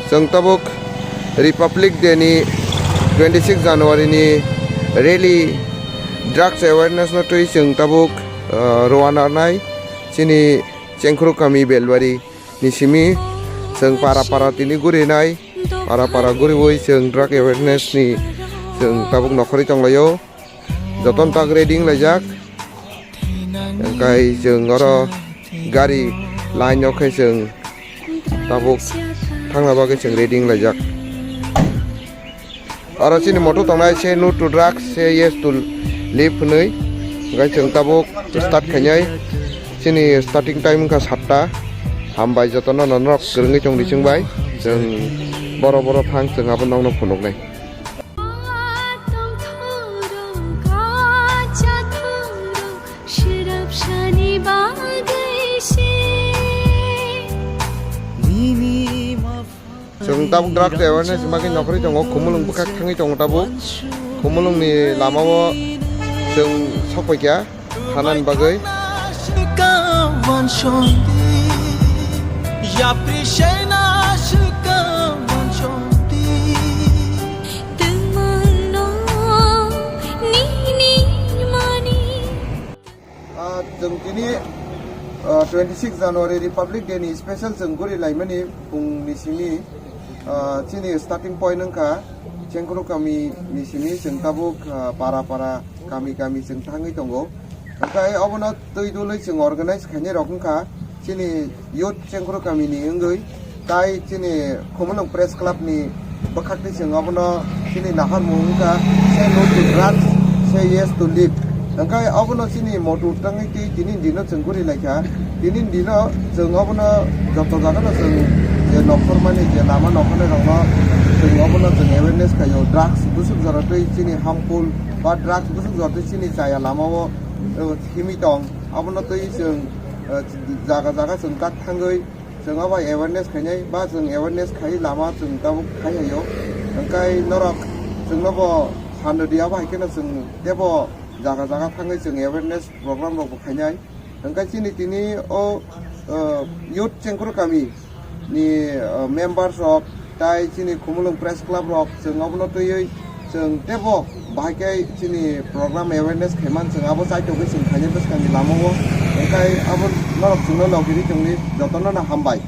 जों tabuk Republic Day ni 26 January ni rally drugs awareness no tui जों tabuk roana nai sini cengkru kami belwari ni simi जों para tini guri nai para guri woi जों drug awareness ni जों tabuk nokori tonglayo joton tak reading lajak kai जों oro gari line okai जों tabuk thangna bagui जों reading lajak aro sini moto tongnai se no to drugs se yes to live nei gai जों tabuk start khainai sini starting time ka 7ta hambai jotono nonok grengi chongdi chungbai जों boro phang जों abo nongno phunuknai जों tabuk drugs awareness magi nokri tongo khumulung bukak thangi tongo tabuk khumulung ni lamao जों sokpaikya thanan bagui जों दिनै 26 January Republic Day ni special जों guri laimani pungni simi chini starting point nangka cengkru kami ni simi जों tabuk para kami जों thangi tongo okai obono tui dului जों organize khaine rokungka chini youth cengkru kami ni engoi tai chini khumulung press club ni bakhakti जों obono chini nahar mungka say no to drugs say yes to live okai obono chini motu tangi ti tinin dino जों guri laika tinin dino जों obono joto jagano जों je nokor mani je lama nokone rongno जों obono जों awareness kayo drugs busuk jaratoi chini harmful ba drugs busuk jaratoi chini jaya lamao himi tong obono toi जों jaga जों tak thangoi जों aba awareness khainai ba जों awareness khai lama जों tabuk khaihayo okai norok जों nobo handia ba haikena जों debo jaga thangai जों awareness program rok khainai okai chini tini o youth cengkru kami ni members rok tai chini khumulung press club rok जों obono toioi जों debo bahaikai chini program awareness khaiman जों abo chai tobai जों khaine beskang lamao okai abo norok जोंनो logiri जोंनि jotono na hambai